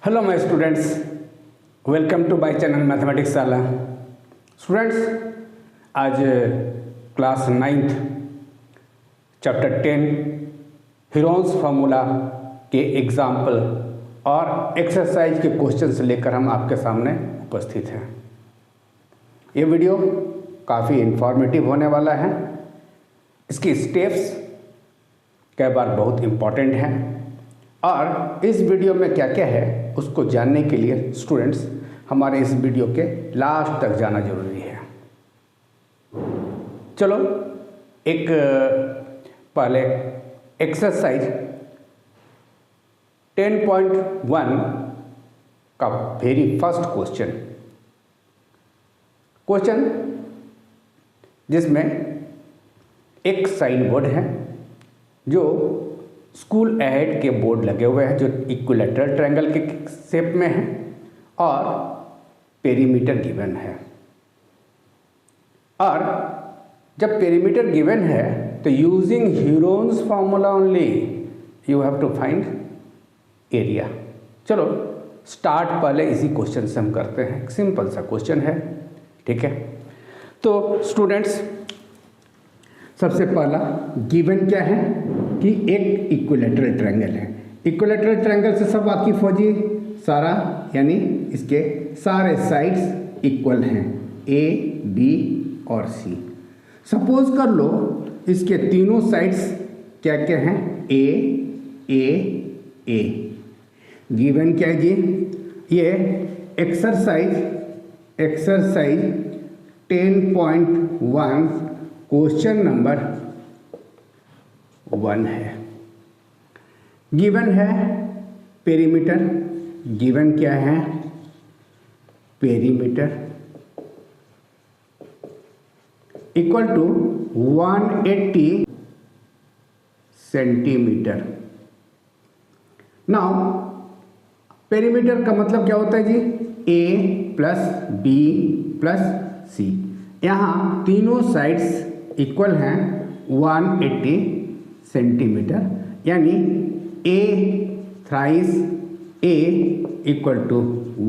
Hello my students, welcome to my channel mathematics Shala. Students, आज class 9th chapter 10 Heron's formula के example और exercise के questions लेकर हम आपके सामने उपस्थित हैं। ये वीडियो काफ़ी इंफॉर्मेटिव होने वाला है। इसकी स्टेप्स कई बार बहुत इम्पॉर्टेंट हैं और इस वीडियो में क्या क्या है उसको जानने के लिए स्टूडेंट्स हमारे इस वीडियो के लास्ट तक जाना जरूरी है। चलो एक पहले एक्सरसाइज 10.1 का वेरी फर्स्ट क्वेश्चन जिसमें एक साइन बोर्ड है जो स्कूल अहेड के बोर्ड लगे हुए हैं जो इक्विलैटरल ट्रायंगल के शेप में है और पेरीमीटर गिवन है। और जब पेरीमीटर गिवन है तो using Heron's formula only you have to find area. चलो स्टार्ट पहले इसी क्वेश्चन से हम करते हैं। सिंपल सा क्वेश्चन है, ठीक है। तो स्टूडेंट्स, सबसे पहला गिवन क्या है कि एक इक्विलैटरल ट्रायंगल है। इक्विलैटरल ट्रायंगल से सब वाकिफ हो जी, सारा यानी इसके सारे साइड्स इक्वल हैं, ए बी और सी। सपोज कर लो इसके तीनों साइड्स क्या क्या हैं, ए ए ए। गिवन क्या है जी, ये एक्सरसाइज 10.1 क्वेश्चन नंबर 1 है। गिवन है पेरीमीटर। गिवन क्या है, perimeter equal to 180 centimetre. Now perimeter का मतलब क्या होता है जी, a plus b plus c. यहाँ तीनों साइड्स इक्वल हैं 180 सेंटीमीटर, यानी a thrice a equal to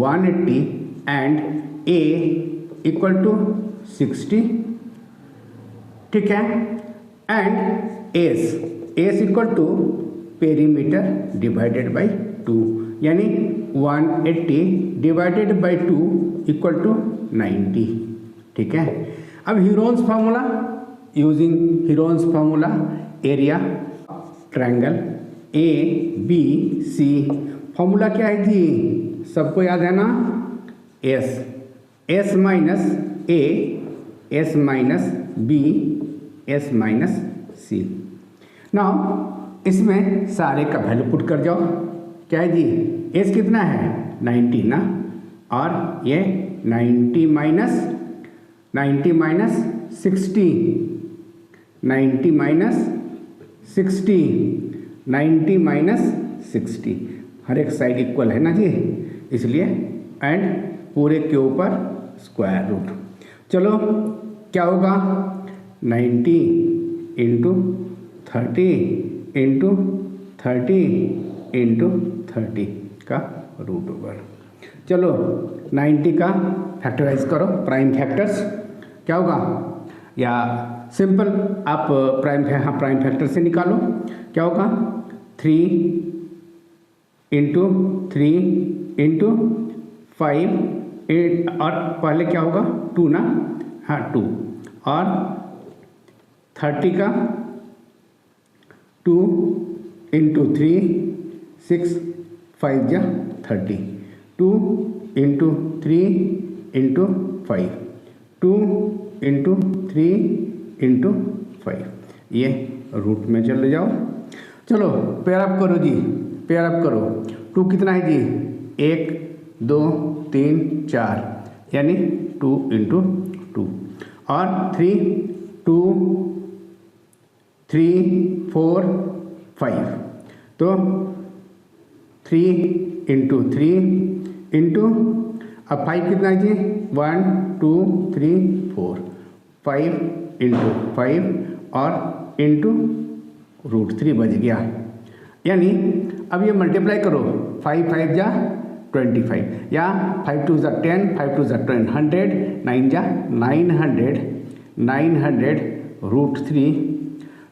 180 and a equal to 60, ठीक है। And s equal to perimeter divided by 2, यानी 180 डिवाइडेड बाई 2 इक्वल टू 90, ठीक है। अब Heron's formula, using Heron's formula area triangle a b c. Formula क्या है जी, सबको याद है ना, s minus a, s minus b, s minus c. Now इसमें सारे का वैल्यू पुट कर जाओ। क्या है जी, एस कितना है 90 ना, और ये 90 माइनस 60, 90 माइनस 60, 90 माइनस 60, हर एक साइड इक्वल है ना जी, इसलिए एंड पूरे के ऊपर स्क्वायर रूट। चलो क्या होगा, 90 इंटू 30 इंटू 30 इंटू 30 का रूट ओवर। चलो 90 का फैक्टराइज करो, प्राइम फैक्टर्स क्या होगा, या सिंपल आप प्राइम फैक्टर से निकालो। क्या होगा, 3 इंटू 3 इंटू 5 और पहले क्या होगा 2 ना, हाँ 2, और 30 का 2 इंटू 3 6 5 जा 30, 2 इंटू 3 इंटू 5, 2 इंटू 3 इंटू 5, ये रूट में चले जाओ। चलो पेयर अप करो जी, पेयर अप करो। 2 कितना है जी, 1 2 3 4, यानी 2 इंटू 2, और 3 2 3 4 5, तो 3 इंटू 3 इंटू, अब 5 कितना है जी, 1 2 3 4, 5 इंटू 5 और इंटू रूट 3 बच गया। यानी अब ये मल्टीप्लाई करो, 5 5 जा 25 या 5 2 ज़ा 10, 5 2 ज़ा 10, 100, 9 जा 900, 900 रूट 3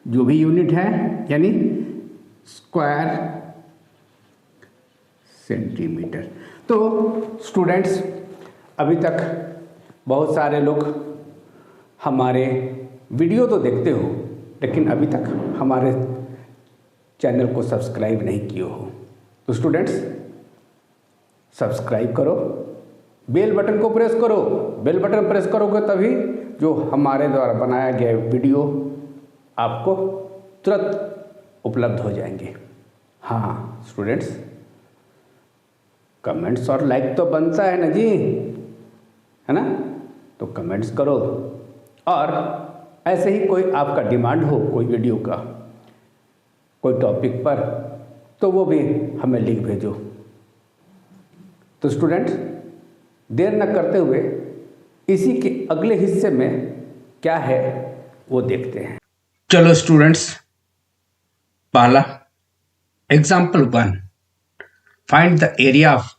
जो भी यूनिट है यानी स्क्वायर सेंटीमीटर। तो स्टूडेंट्स अभी तक बहुत सारे लोग हमारे वीडियो तो देखते हो लेकिन अभी तक हमारे चैनल को सब्सक्राइब नहीं किए हो, तो स्टूडेंट्स सब्सक्राइब करो, बेल बटन को प्रेस करो। बेल बटन प्रेस करोगे तभी जो हमारे द्वारा बनाया गया वीडियो आपको तुरंत उपलब्ध हो जाएंगे। हाँ स्टूडेंट्स, कमेंट्स और लाइक तो बनता है ना जी, है ना, तो कमेंट्स करो। और ऐसे ही कोई आपका डिमांड हो कोई वीडियो का, कोई टॉपिक पर, तो वो भी हमें लिख भेजो। तो स्टूडेंट्स देर न करते हुए इसी के अगले हिस्से में क्या है वो देखते हैं। चलो स्टूडेंट्स, पहला example 1, find the area of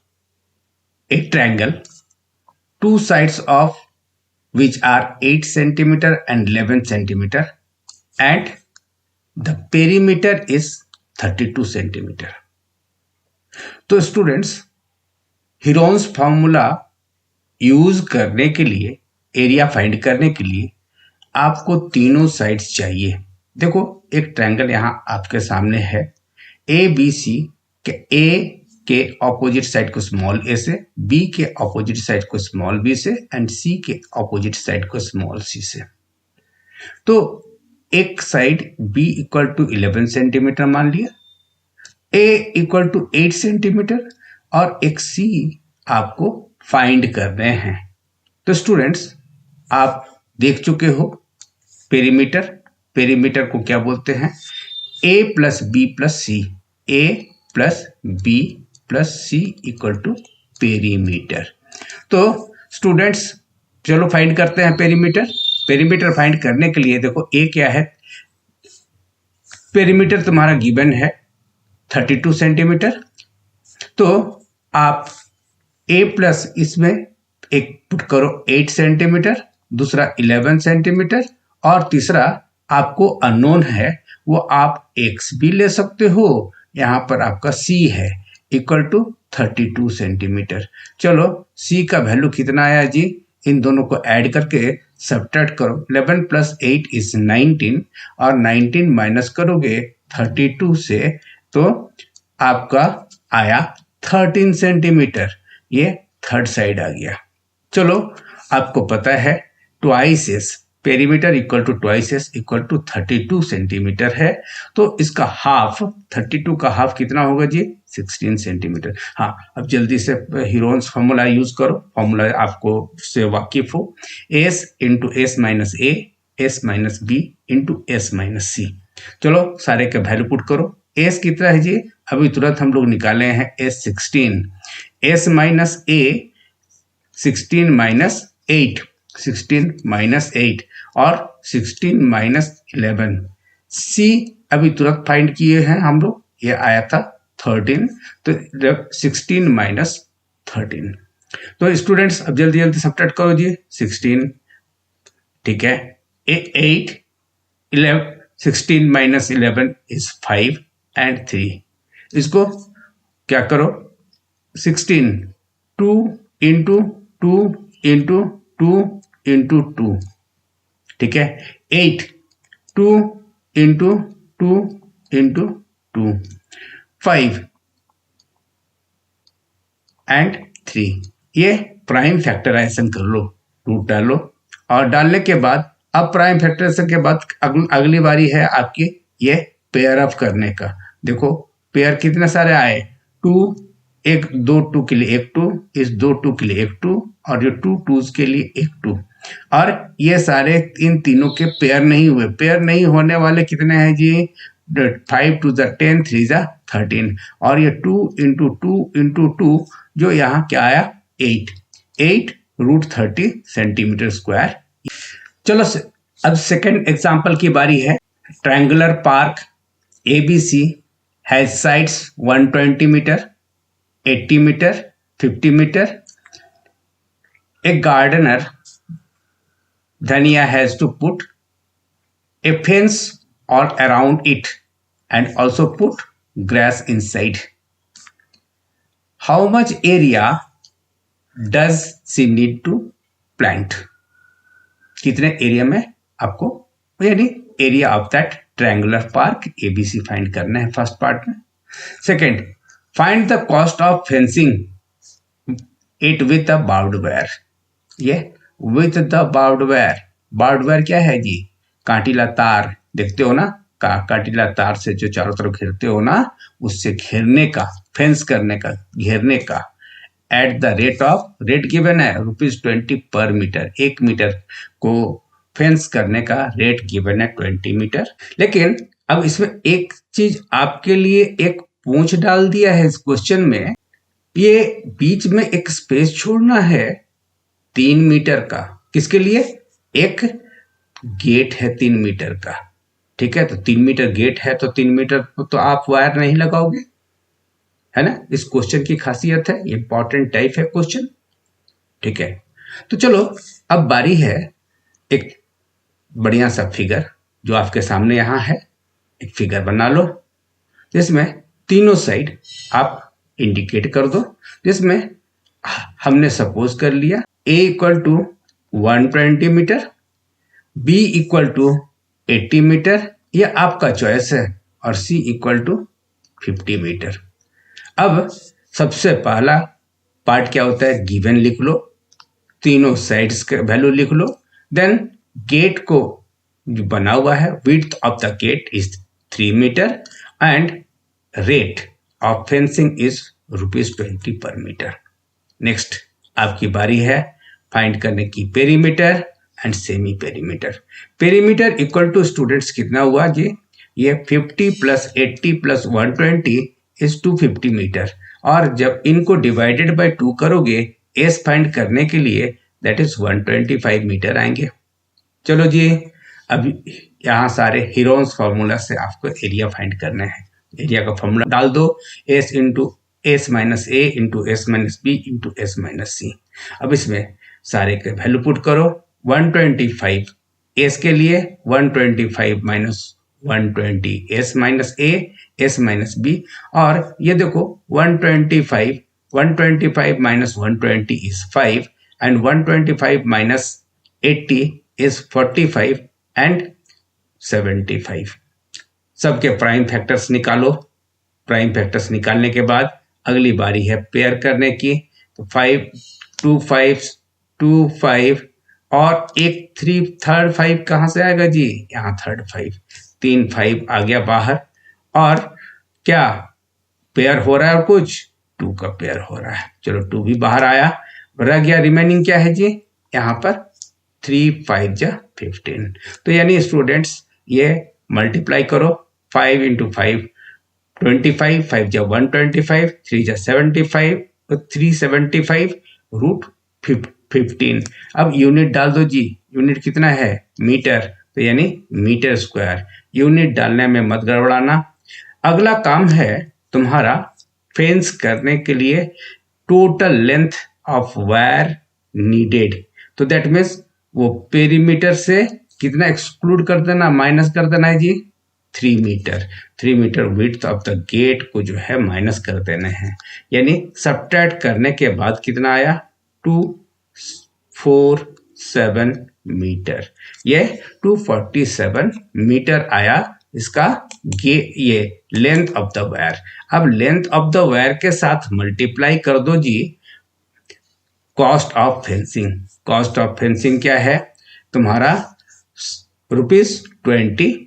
A triangle, to sides of which are 8 centimeter and 11 centimeter and the perimeter is 32 centimeter। तो स्टूडेंट्स हीरोन्स फॉर्मूला यूज करने के लिए, एरिया फाइंड करने के लिए आपको तीनों साइड्स चाहिए। देखो एक ट्रायंगल यहां आपके सामने है, ए बी सी के ए के ऑपोजिट साइड को स्मॉल ए से, बी के ऑपोजिट साइड को स्मॉल बी से एंड सी के ऑपोजिट साइड को स्मॉल सी से। तो एक side b equal to 11 centimetre मान लिया, ए इक्वल टू 8 सेंटीमीटर और एक सी आपको फाइंड करने हैं। तो स्टूडेंट्स आप देख चुके हो पेरीमीटर, पेरीमीटर को क्या बोलते हैं, a plus b plus c, a plus b plus c equal to perimeter. तो स्टूडेंट्स चलो फाइंड करते हैं पेरीमीटर। पेरीमीटर फाइंड करने के लिए देखो ए क्या है, पेरीमीटर तुम्हारा गिवन है 32 सेंटीमीटर। तो आप ए प्लस इसमें एक पुट करो 8 सेंटीमीटर, दूसरा 11 सेंटीमीटर और तीसरा आपको अननोन है वो आप एक्स भी ले सकते हो, यहां पर आपका सी है इक्वल टू 32 सेंटीमीटर। चलो सी का वैल्यू कितना आया जी, इन दोनों को ऐड करके सब्ट्रैक्ट करो, 11 प्लस 8 इज 19 और 19 माइनस करोगे 32 से तो आपका आया 13 सेंटीमीटर, ये थर्ड साइड आ गया। चलो आपको पता है twice s, perimeter equal to twice s equal to 32 centimetre है, तो इसका हाफ 32 का हाफ कितना होगा जी, 16 सेंटीमीटर। हाँ अब जल्दी से हीरोन्स फॉर्मूला यूज करो, फॉर्मूला आपको से वाकिफ हो, s into s minus a, s minus b into s minus c. चलो सारे के वैल्यू पुट करो, एस कितना है जी, अभी तुरंत हम लोग निकाले हैं एस 16, एस माइनस ए 16 माइनस 8, 16 माइनस 8 और 16 माइनस 11, सी अभी तुरंत फाइंड किए हैं हम लोग, ये आया था 13, तो 16 माइनस 13। तो स्टूडेंट्स अब जल्दी जल्दी सब्ट्रैक्ट करो जी, 16 ठीक है, 8 11, 16 माइनस 11 इज 5 एंड 3, इसको क्या करो 16 2 इंटू 2 इंटू 2 इंटू 2 ठीक है, 8 2 इंटू 2 इंटू 2 5 एंड 3, ये प्राइम फैक्टराइजेशन कर लो, रूट डालो और डालने के बाद अब प्राइम फैक्टराइजेशन के बाद अगली बारी है आपकी ये पेयर अप करने का। देखो पेयर कितने सारे आए, 2, एक 2 2 के लिए एक 2, इस 2 2 के लिए एक 2 और जो 2 2s के लिए एक 2, और ये सारे इन तीनों के पेयर नहीं हुए, पेयर नहीं होने वाले कितने हैं जी, 5 2 ज़ा 10, 3 ज़ा 13 और ये 2 इंटू 2 इंटू 2 जो यहाँ क्या आया 8 रूट 30 सेंटीमीटर स्क्वायर। चलो अब सेकंड एग्जांपल की बारी है, triangular park ABC has sides 120 metre, 80 metre, 50 meter. A gardener Dhania has to put a fence or around it and also put grass inside. How much area does she need to plant? कितने area में आपको, यानी area of that triangular park ABC find करना है first part में. Second, find the cost of fencing it with a barbed wire. ये with the barbed wire, barbed wire क्या है जी? कांटीला तार, देखते हो ना, कांटीला तार से जो चारों तरफ घेरते हो ना, उससे घेरने का, फेंस करने का, घेरने का. At the rate of, rate given है ₹20 पर मीटर. 1 मीटर को फेंस करने का रेट गिवन है 20 मीटर. लेकिन अब इसमें एक चीज आपके लिए एक पूंछ डाल दिया है इस क्वेश्चन में. ये बीच में एक स्पेस छोड़ना है 3 मीटर का. किसके लिए? एक गेट है 3 मीटर का. ठीक है, तो 3 मीटर गेट है तो 3 मीटर तो आप वायर नहीं लगाओगे, है ना. इस क्वेश्चन की खासियत है, इंपॉर्टेंट टाइप है क्वेश्चन. ठीक है, तो चलो अब बारी है एक बढ़िया सा फिगर जो आपके सामने यहाँ है. एक फिगर बना लो जिसमें तीनों साइड आप इंडिकेट कर दो. जिसमें हमने सपोज कर लिया A equal to 120 metre, B equal to 80 metre, यह आपका चॉइस है, और C इक्वल टू 50 मीटर. अब सबसे पहला पार्ट क्या होता है? गिवन लिख लो, तीनों साइड्स के वैल्यू लिख लो. देन गेट को जो बना हुआ है, width of the gate is 3 metre and rate of fencing is ₹20 per metre. Next आपकी बारी है फाइंड करने की perimeter and semi perimeter. Perimeter equal to students कितना हुआ जी? ये 50 + 80 + 120 इज 250 मीटर. और जब इनको डिवाइडेड बाय 2 करोगे एस फाइंड करने के लिए, दैट इज 125 मीटर आएंगे. चलो जी, अब यहाँ सारे हीरोन्स फॉर्मूला से आपको एरिया फाइंड करना है. एरिया का फॉर्मूला डाल दो, s into s minus a into s minus b into s minus c. अब इसमें सारे के वैल्यू पुट करो. 125 एस के लिए 125 minus 120 s minus a s minus b. और ये देखो 125 minus 120 is 5 and 125 minus 80 is 45 and 75. सबके प्राइम फैक्टर्स निकालो. प्राइम फैक्टर्स निकालने के बाद अगली बारी है पेयर करने की. तो 5 2 5 2 5 और एक 3 थर्ड 5 कहाँ से आएगा जी? यहाँ थर्ड 5, 3 5 आ गया बाहर. और क्या पेयर हो रहा है? और कुछ 2 का पेयर हो रहा है. चलो 2 भी बाहर आया, रह गया रिमेनिंग क्या है जी? यहाँ पर 3 5 जा 15. तो यानी स्टूडेंट्स ये मल्टीप्लाई करो. 5 × 5 25, 5 जा 125, 3 जा 75, तो 375 √15. अब यूनिट डाल दो जी. यूनिट कितना है? मीटर, तो यानी मीटर स्क्वायर. यूनिट डालने में मत गड़बड़ाना. अगला काम है तुम्हारा फेंस करने के लिए total length of wire needed. तो दैट मीन्स वो पेरीमीटर से कितना एक्सक्लूड कर देना, माइनस कर देना है जी? 3 metre. 3 metre width of the gate को जो है माइनस कर देने हैं. यानी सब्ट्रैक्ट करने के बाद कितना आया? 247 मीटर. ये 247 मीटर आया इसका ये लेंथ ऑफ द वायर. अब लेंथ ऑफ द वायर के साथ मल्टीप्लाई कर दो जी cost of fencing. Cost of fencing क्या है तुम्हारा? ₹20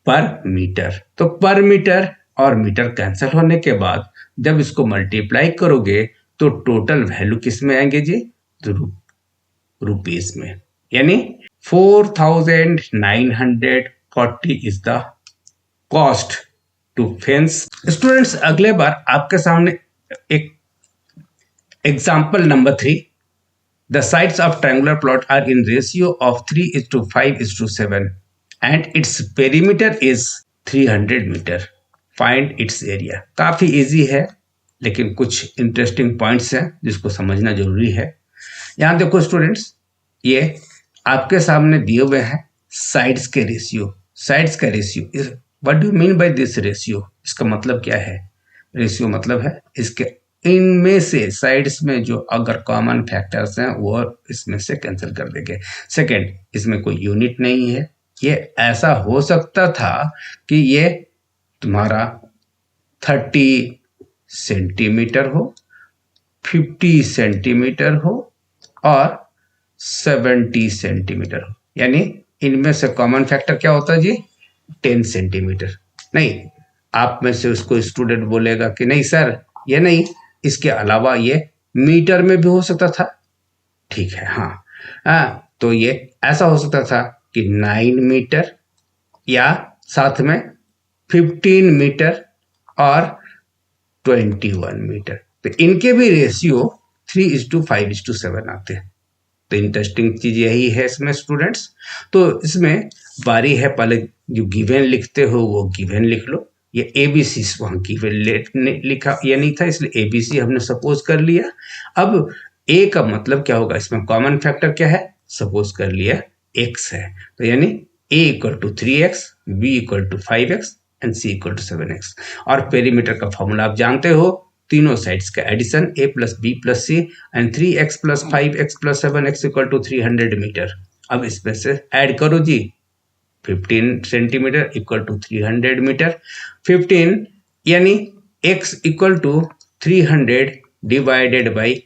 पर मीटर. तो पर मीटर और मीटर कैंसिल होने के बाद जब इसको मल्टीप्लाई करोगे तो टोटल वैल्यू किस में आएंगे जी? रुपीस में. यानी 4940 is the cost to fence. Students अगले बार आपके सामने एक example number 3. The sides of triangular plot are in ratio of 3:5:7 and its perimeter is 300 meter. Find its area. काफी इजी है, लेकिन कुछ इंटरेस्टिंग पॉइंट्स हैं जिसको समझना जरूरी है। यहाँ देखो स्टूडेंट्स, ये आपके सामने दिए हुए हैं साइड्स के रेशियो। साइड्स का ratio, what do you mean by this ratio? इसका मतलब क्या है? रेशियो मतलब है इसके इनमें से साइड्स में जो अगर कॉमन फैक्टर्स हैं वो इसमें से कैंसिल कर देंगे। सेकंड, इसमें कोई यूनिट नहीं है। ये ऐसा हो सकता था कि ये तुम्हारा 30 सेंटीमीटर हो, 50 सेंटीमीटर हो और 70 सेंटीमीटर हो, यानी इनमें से कॉमन फैक्टर क्या होता है जी? 10 सेंटीमीटर। नहीं, आप में से उसको स्टूडेंट बोलेगा कि नहीं सर ये नहीं, इसके अलावा ये मीटर में भी हो सकता था। ठीक है, हाँ, तो ये ऐसा हो सकता था कि 9 मीटर या साथ में 15 मीटर और 21 मीटर। तो इनके भी रेशियो 3:5:7 आते हैं। तो इंटरेस्टिंग चीज यही है इसमें स्टूडेंट्स। तो इसमें बारी है, पहले जो गिवन लिखते हो वो गिवन लिख लो। ये एबीसी वहां गिवन लिखा ये नहीं था, इसलिए एबीसी हमने सपोज कर लिया। अब ए का मतलब क्या होगा? इसमें कॉमन फैक्टर क्या है? सपोज कर लिया एक्स है, तो यानी a equal to 3x, b equal to 5x and c equal to 7x। और पेरीमीटर का फॉर्मूला आप जानते हो, तीनों साइड्स का addition a plus b plus c and 3x plus 5x plus 7x equal to 300 metre. अब इसमें से ऐड करो जी, 15 सेंटीमीटर इक्वल टू 300 मीटर। 15 यानी x equal to 300 divided by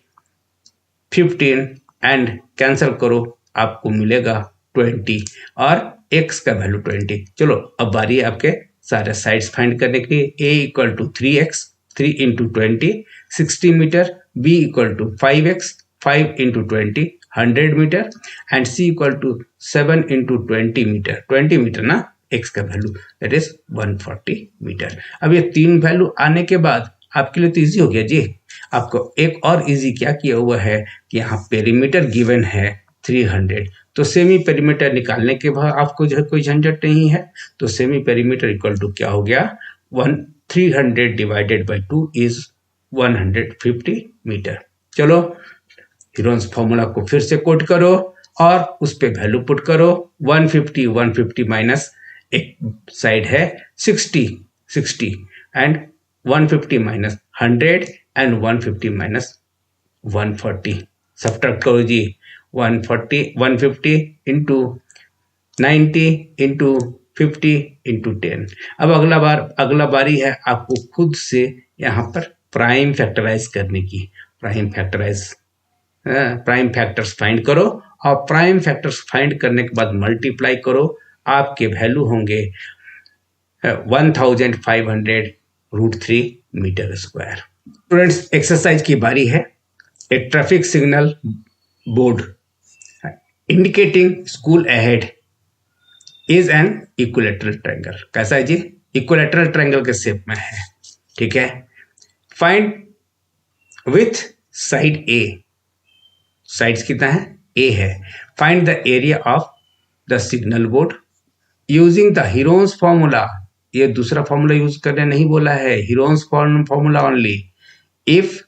15 and cancel करो, आपको मिलेगा 20 और x का वैल्यू 20। चलो अब बारी है आपके सारे साइड्स फाइंड करने के लिए। a equal to 3x, 3 into 20 60 metre, b equal to 5x, 5 into 20 100 metre and c equal to 7 into 20 metre. 20 metre ना x का वैल्यू, दैट इज 140 मीटर। अब ये तीन वैल्यू आने के बाद आपके लिए तो ईजी हो गया जी। आपको एक और इजी क्या किया हुआ है कि यहाँ पेरीमीटर गिवन है 300, तो सेमी पेरीमीटर निकालने के बाद आपको जो है कोई झंझट नहीं है। तो सेमी पेरीमीटर इक्वल टू क्या हो गया? 300 डिवाइडेड बाई 2 इज 150 मीटर। चलो हीरोन्स फॉर्मूला को फिर से कोट करो और उस पे वैल्यू पुट करो। 150 माइनस एक साइड है 60 and 150 minus 100 and 150 minus 140 subtract करो जी। 150 इंटू 90 इंटू 50 इंटू 10। अब अगला बारी है आपको खुद से यहाँ पर प्राइम फैक्टराइज करने की। प्राइम फैक्टर्स फाइंड करो और प्राइम फैक्टर्स फाइंड करने के बाद मल्टीप्लाई करो, आपके वैल्यू होंगे 1500√3 मीटर स्क्वायर। स्टूडेंट्स एक्सरसाइज की बारी है। A traffic signal board indicating school ahead is an equilateral triangle. कैसा है जी? इक्विलेटरल ट्रायंगल के शेप में है। ठीक है, find with side a, sides कितना है? ए है। Find the area of the signal board using the Heron's formula. ये दूसरा फॉर्मूला यूज करने नहीं बोला है, Heron's formula only. If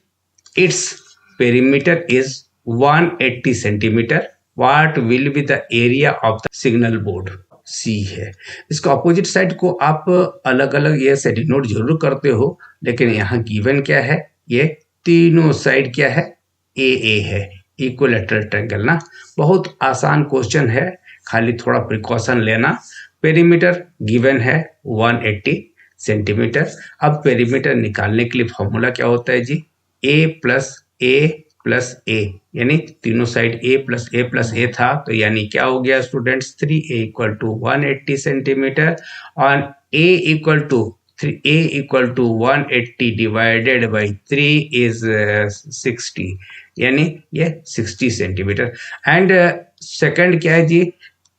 its perimeter is 180 centimetre, what will be the area of the signal board? C है। इसका opposite side को आप अलग अलग ये से डिनोट जरूर करते हो, लेकिन यहाँ गिवन क्या है? ये तीनों साइड क्या है? ए है, इक्विलेटरल ट्रायंगल ना। बहुत आसान क्वेश्चन है, खाली थोड़ा प्रिकॉशन लेना। पेरीमीटर गिवन है 180 सेंटीमीटर। अब पेरीमीटर निकालने के लिए फॉर्मूला क्या होता है जी? ए प्लस ए, यानी तीनों साइड ए प्लस ए था, तो यानी क्या हो गया students? 3a equal to 180 centimetre और a equal to 180 divided by 3 is 60, यानी ये 60 सेंटीमीटर। एंड सेकंड क्या है जी?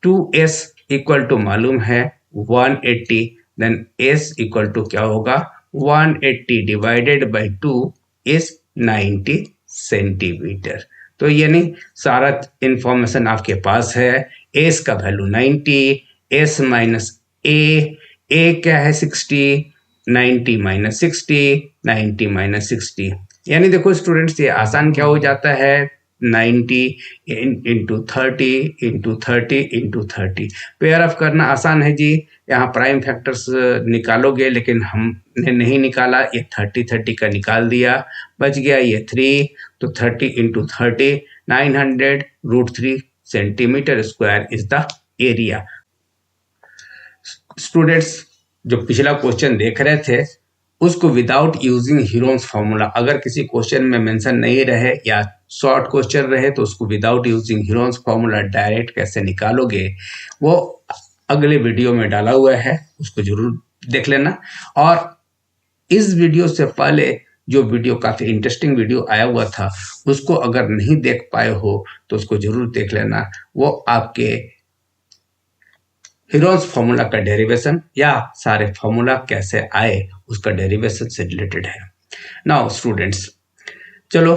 2s इक्वल टू मालूम है 180, देन s इक्वल टू क्या होगा? 180 डिवाइडेड बाई 2 इज 90 सेंटीमीटर। तो यानी सारा इंफॉर्मेशन आपके पास है। एस का वैल्यू 90, एस माइनस ए क्या है 60, 90 माइनस 60, 90 माइनस 60, यानी देखो स्टूडेंट्स ये आसान क्या हो जाता है, 90 into 30 into 30 into 30। Pair of करना आसान है जी, यहाँ प्राइम फैक्टर्स निकालोगे, लेकिन हमने नहीं निकाला, ये 30 का निकाल दिया, बच गया ये 3, तो 30 into 30 900√3 centimetre square is the area. Students जो पिछला क्वेश्चन देख रहे थे उसको विदाउट यूजिंग हीरोन्स फॉर्मूला, अगर किसी क्वेश्चन में मेंशन नहीं रहे या शॉर्ट क्वेश्चन रहे तो उसको without using Heron's formula direct कैसे निकालोगे वो अगले वीडियो में डाला हुआ है, उसको जरूर देख लेना। और इस वीडियो से पहले जो वीडियो काफी इंटरेस्टिंग वीडियो आया हुआ था उसको अगर नहीं देख पाए हो तो उसको जरूर देख लेना, वो आपके हीरोन्स फॉर्मूला का डेरिवेशन या सारे फॉर्मूला कैसे आए उसका डेरिवेशन से रिलेटेड है। नाउ स्टूडेंट्स चलो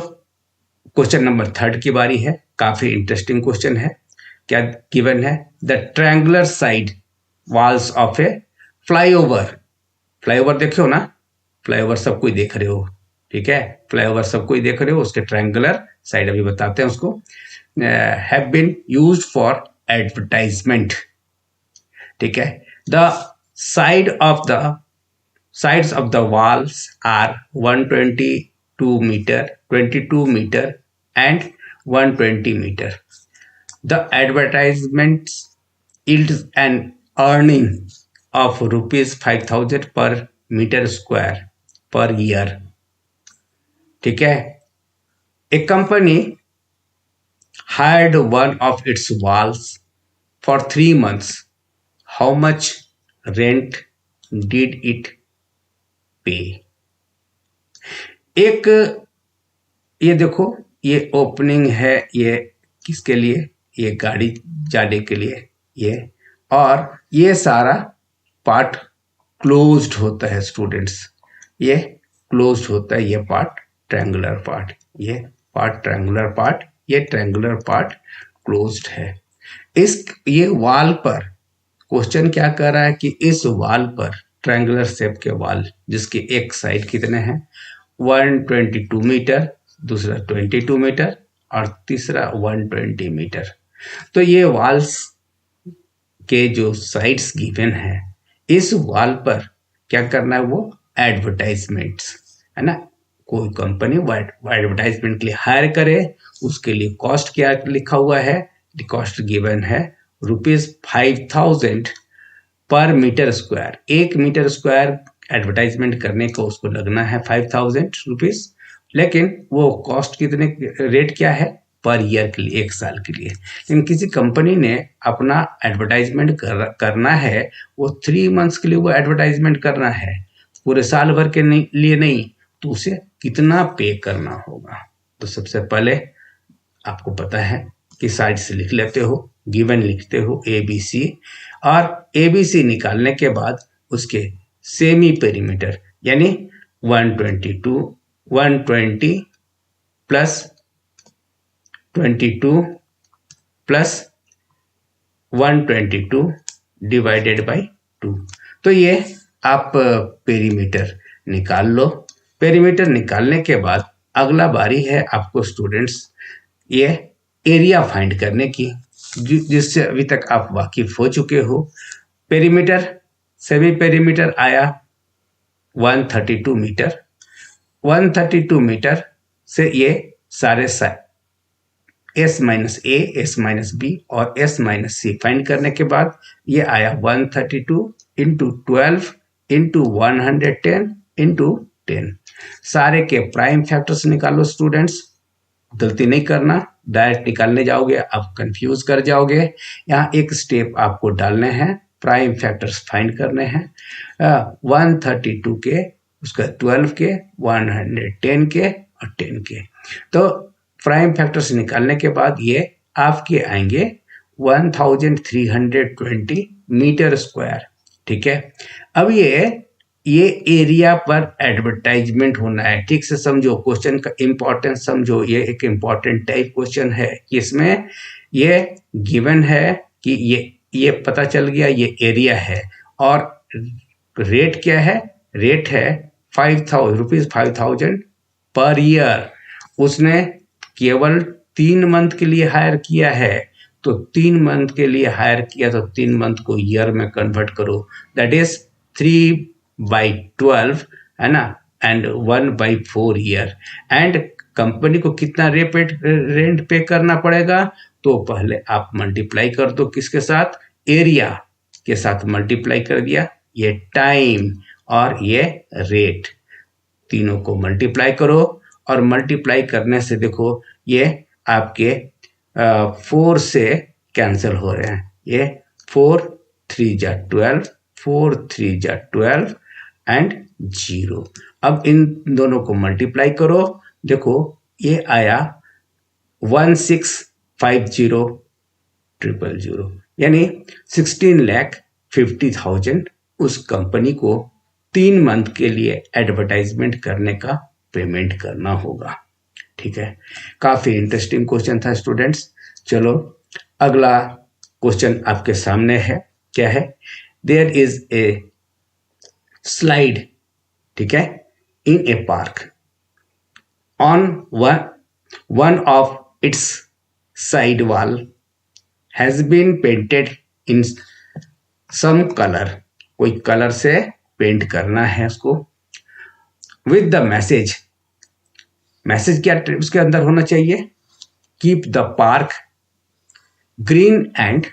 क्वेश्चन नंबर 3 की बारी है, काफी इंटरेस्टिंग क्वेश्चन है। क्या गिवन है, the triangular side walls of A flyover, flyover देखो ना, फ्लाईओवर सब कोई देख रहे हो, ठीक है, फ्लाईओवर सब कोई देख रहे हो, उसके ट्रायंगुलर साइड अभी बताते हैं उसको, have been used for advertisement, ठीक है। The sides of the walls are 122 meter, 22 meter and 120 meter. The advertisements yields an earning of rupees 5,000 per meter square per year, ठीक है। A company hired one of its walls for 3 months. How much rent did it pay? एक ये देखो, ये opening है, ये किसके लिए, ये गाड़ी जाने के लिए ये, और ये सारा पार्ट क्लोज्ड होता है स्टूडेंट्स, ये क्लोज्ड होता है, ये पार्ट ट्रायंगुलर पार्ट, ये पार्ट ट्रायंगुलर पार्ट, ये ट्रायंगुलर पार्ट क्लोज्ड है। ये वॉल पर क्वेश्चन क्या कर रहा है कि इस वॉल पर ट्रायंगुलर शेप के वॉल जिसके एक साइड कितने हैं 122 मीटर, दूसरा 22 मीटर और तीसरा 120 मीटर, तो ये वॉल्स के जो साइड्स गिवन है इस वॉल पर क्या करना है, वो एडवर्टाइजमेंट्स है ना, कोई कंपनी एडवर्टाइजमेंट के लिए हायर करे, उसके लिए कॉस्ट क्या लिखा हुआ है, कॉस्ट गिवन है ₹5,000 per metre square, 1 metre square advertisement करने को उसको लगना है ₹5,000, लेकिन वो कॉस्ट कितने, रेट क्या है पर ईयर के लिए, 1 साल के लिए। लेकिन किसी कंपनी ने अपना एडवर्टाइजमेंट करना है, वो 3 मंथ्स के लिए वो एडवर्टाइजमेंट करना है, पूरे साल भर के लिए नहीं, तो उसे कितना पे करना होगा। तो सबसे पहले आपको पता है कि साइड से लिख लेते हो, गिवन लिखते हो ABC, और ABC निकालने के बाद उसके सेमी पेरीमीटर यानी 120 प्लस 22 प्लस 122 डिवाइडेड बाय 2, तो ये आप पेरीमीटर निकाल लो। पेरीमीटर निकालने के बाद अगला बारी है आपको स्टूडेंट्स ये एरिया फाइंड करने की, जिससे अभी तक आप वाकिफ हो चुके हो। पेरीमीटर, सेमी पेरीमीटर आया 132 मीटर, 132 मीटर से ये सारे S minus A, S minus B और S माइनस C फाइंड करने के बाद ये आया 132 इंटू 12 इंटू 110 इंटू 10। सारे के प्राइम फैक्टर्स निकालो स्टूडेंट्स, गलती नहीं करना, डायरेक्ट निकालने जाओगे आप कंफ्यूज कर जाओगे। यहाँ एक स्टेप आपको डालने हैं, प्राइम फैक्टर्स फाइंड करने हैं, 132 के, उसका 12 के, 110 के और 10 के। तो प्राइम फैक्टर्स निकालने के बाद ये आपके आएंगे 1320 मीटर स्क्वायर, ठीक है। अब ये एरिया पर एडवर्टाइजमेंट होना है, ठीक से समझो, क्वेश्चन का इंपॉर्टेंस समझो, ये एक इंपॉर्टेंट टाइप क्वेश्चन है। इसमें ये गिवन है कि ये पता चल गया ये एरिया है और रेट क्या है रेट है 5,000 पर ईयर, उसने केवल 3 मंथ के लिए हायर किया है, तो 3 मंथ के लिए हायर किया तो 3 मंथ को ईयर में कन्वर्ट करो, दैट इज 3/12 है ना, एंड 1/4 ईयर। एंड कंपनी को कितना रेंट पे करना पड़ेगा, तो पहले आप मल्टीप्लाई कर दो किसके साथ, एरिया के साथ मल्टीप्लाई कर दिया, ये टाइम और ये रेट, तीनों को मल्टीप्लाई करो, और मल्टीप्लाई करने से देखो ये आपके 4 से कैंसिल हो रहे हैं, ये 4 3 जा 12, 4 3 जा 12 एंड 0। अब इन दोनों को मल्टीप्लाई करो, देखो ये आया 1650,000, यानी 16,50,000 उस कंपनी को 3 मंथ के लिए एडवर्टाइजमेंट करने का पेमेंट करना होगा। ठीक है, काफी इंटरेस्टिंग क्वेश्चन था स्टूडेंट्स। चलो अगला क्वेश्चन आपके सामने है, क्या है, देयर इज ए स्लाइड, ठीक है, in a park, on one of its side wall has been painted in some color, कोई कलर से पेंट करना है उसको, with the message क्या उसके अंदर होना चाहिए, keep the park green and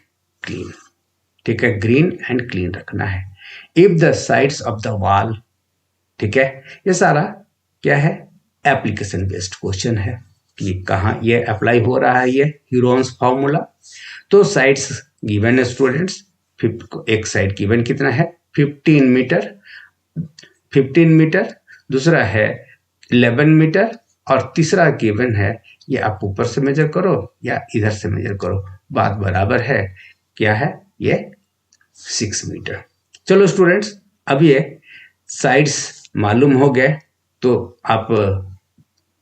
clean, ठीक है, ग्रीन एंड क्लीन रखना है, if the sides of the wall, ठीक है, ये सारा क्या है, एप्लीकेशन बेस्ड क्वेश्चन है कि कहाँ ये अप्लाई हो रहा है, ये ह्यूरोन्स फार्मूला। तो साइड्स गिवन है स्टूडेंट्स, एक साइड गिवन कितना है 15 मीटर, दूसरा है 11 मीटर, और तीसरा गिवन है, ये आप ऊपर से मेजर करो या इधर से मेजर करो, बात बराबर है, क्या है ये 6 मीटर। चलो स्टूडेंट्स, अब ये साइड्स मालूम हो गए, तो आप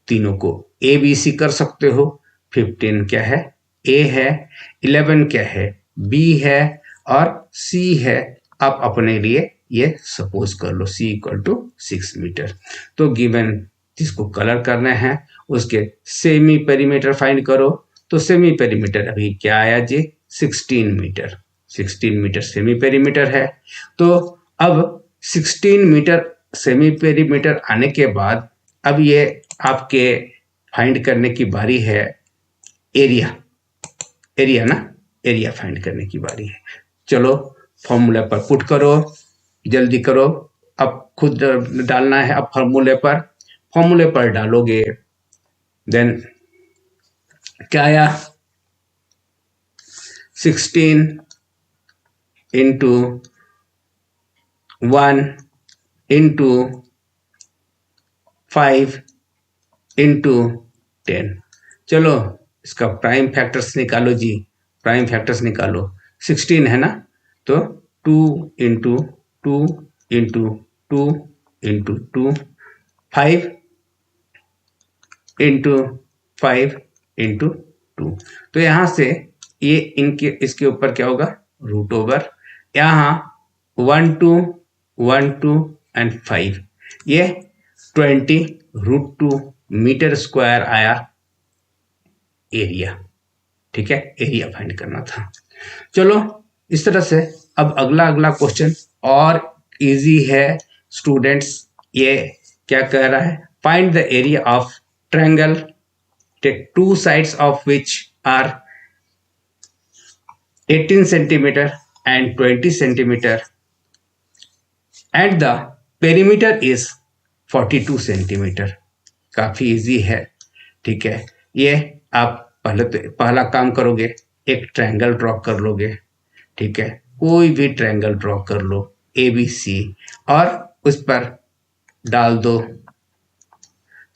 तीनों को ए बी सी कर सकते हो। 15 क्या है, ए है, 11 क्या है, बी है, और सी है, आप अपने लिए ये सपोज कर लो सी इक्वल टू 6 मीटर। तो गिवन जिसको कलर करना है उसके सेमी पेरीमीटर फाइंड करो, तो सेमी पेरीमीटर अभी क्या आया जी 16 मीटर, 16 मीटर सेमी पेरीमीटर है। तो अब 16 मीटर सेमी पेरीमीटर आने के बाद अब ये आपके फाइंड करने की बारी है एरिया ना, एरिया फाइंड करने की बारी है। चलो फॉर्मूले पर पुट करो, जल्दी करो, अब खुद डालना है, अब फॉर्मूले पर डालोगे, देन क्या आया 16 इंटू 1 इंटू 5 इंटू 10। चलो इसका प्राइम फैक्टर्स निकालो जी, प्राइम फैक्टर्स निकालो, 16 है ना, तो 2 into 2 into 2 into 2, 5 into 5 into 2। तो यहाँ से ये इसके ऊपर क्या होगा रूट ओवर, यहाँ 1 2 1 2 एंड 5, ये 20√2 मीटर स्क्वायर आया एरिया। ठीक है, एरिया फाइंड करना था। चलो इस तरह से अब अगला क्वेश्चन और इजी है स्टूडेंट्स। ये क्या कह रहा है, find the area of triangle, take two sides of which are 18 centimetre and 20 centimetre and the perimeter is 42 centimetre. काफी इजी है। ठीक है, ये आप पहला काम करोगे, एक ट्रायंगल ड्रॉ कर लोगे। ठीक है, कोई भी ट्रायंगल ड्रॉ कर लो ABC और उस पर डाल दो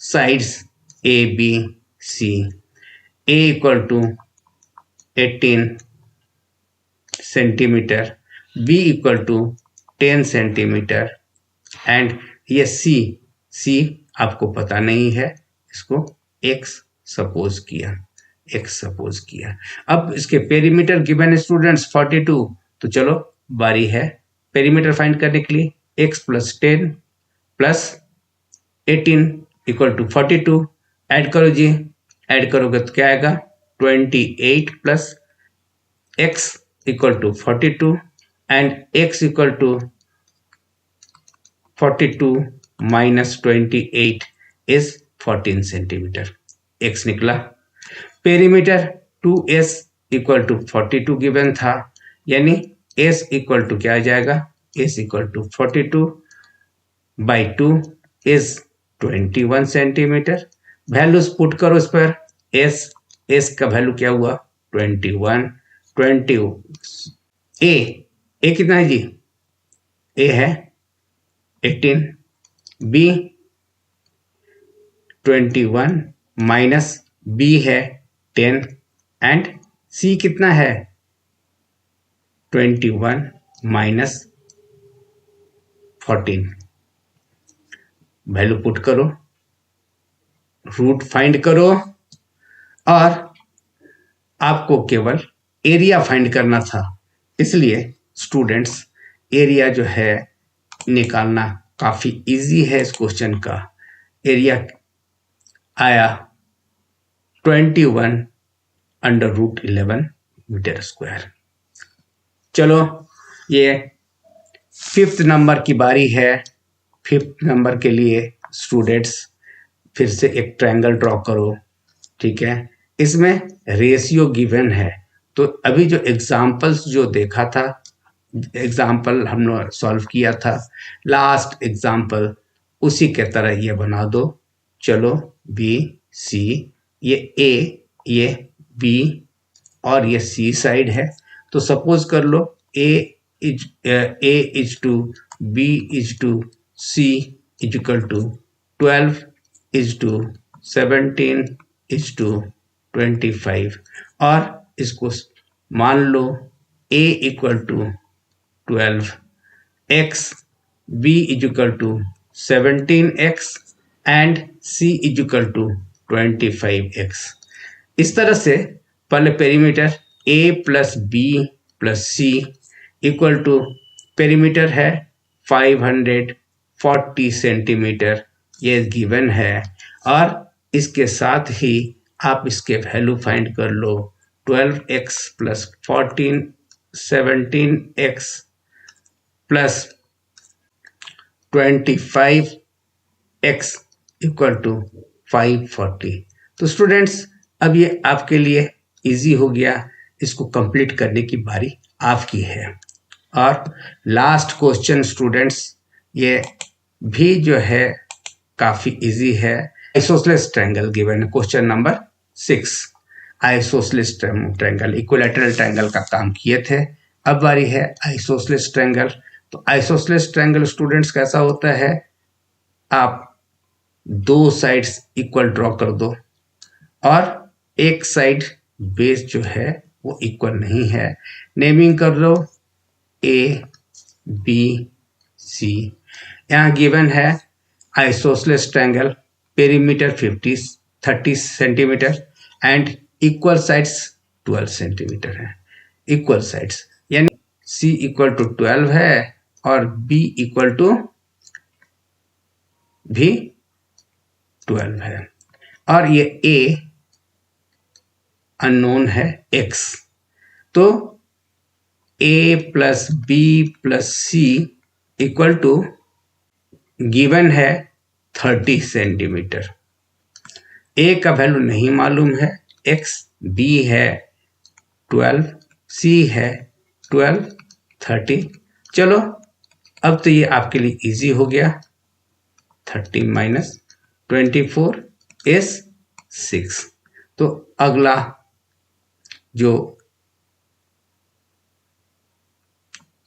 sides ABC, A equal to 18 centimetre, B equal to 10 centimetre and ये C आपको पता नहीं है, इसको X सपोज किया। अब इसके पेरीमीटर गिवन स्टूडेंट्स 42, तो चलो बारी है पेरीमीटर फाइंड करने के लिए x + 10 plus 18 equal to 42। Add करो जी, ऐड करोगे तो क्या आएगा 28 plus x equal to 42 and x equal to 42 minus 28 is 14 centimetre. x निकला। Perimeter 2s equal to 42 given था, यानी s इक्वल टू क्या आ जाएगा, s equal to 42 by 2 is 21 centimetre. Values put करो इस पर। s का वैल्यू क्या हुआ 21, 20 a कितना है जी, a है 18, b 21 माइनस b है 10 एंड c कितना है 21 माइनस 14। वैल्यू पुट करो, रूट फाइंड करो और आपको केवल एरिया फाइंड करना था, इसलिए स्टूडेंट्स एरिया जो है निकालना काफी इजी है। इस क्वेश्चन का एरिया आया 21 अंडर रूट 11 मीटर स्क्वायर। चलो ये 5th नंबर की बारी है। 5th नंबर के लिए स्टूडेंट्स फिर से एक ट्रायंगल ड्रॉ करो, ठीक है। इसमें रेशियो गिवन है, तो अभी जो एग्जाम्पल्स जो देखा था, एग्जाम्पल हमने सॉल्व किया था, लास्ट एग्जाम्पल उसी के तरह ये बना दो। चलो बी सी, ये ए, ये बी और ये सी साइड है, तो सपोज कर लो a is to b is to c is equal to 12 is to 17 is to 25 और इसको मान लो a equal to 12 x, b is equal to 17x and c is equal to 25x। इस तरह से पहले perimeter a plus b plus c equal to perimeter है 540 centimetre, ये गिवन है। और इसके साथ ही आप इसके वैल्यू फाइंड कर लो 12x plus 14 17x plus 25x equal to 540। तो स्टूडेंट्स अब ये आपके लिए इजी हो गया, इसको कंप्लीट करने की बारी आपकी है। और लास्ट क्वेश्चन स्टूडेंट्स ये भी जो है काफी इजी है। आइसोसेलेस ट्रायंगल गिवन है, question number 6। Isosceles triangle equilateral triangle का काम किए थे, अब बारी है आइसोसेलेस ट्रायंगल। तो आइसोसेलेस ट्रायंगल स्टूडेंट्स कैसा होता है, आप दो साइड्स इक्वल ड्रॉ कर दो और एक साइड बेस जो है वो इक्वल नहीं है, नेमिंग कर लो ए बी सी। यहाँ गिवन है isosceles triangle, perimeter 30 centimetre and equal sides 12 centimetre है। इक्वल साइड्स यानी C इक्वल टू 12 है और B इक्वल टू भी 12 है और ये A अननोन है X। तो A plus B plus C equal to given है 30 सेंटीमीटर। A का वैल्यू नहीं मालूम है, X, B है 12, C है 12, 30। चलो अब तो ये आपके लिए इजी हो गया। 30 माइनस 24 इज 6। तो अगला जो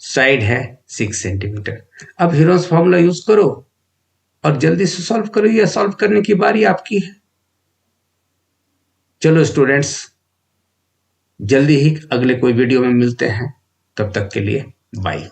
साइड है 6 सेंटीमीटर। अब हीरोस फॉर्मूला यूज करो और जल्दी से सॉल्व करो, या सॉल्व करने की बारी आपकी है। चलो स्टूडेंट्स जल्दी ही अगले कोई वीडियो में मिलते हैं, तब तक के लिए बाय।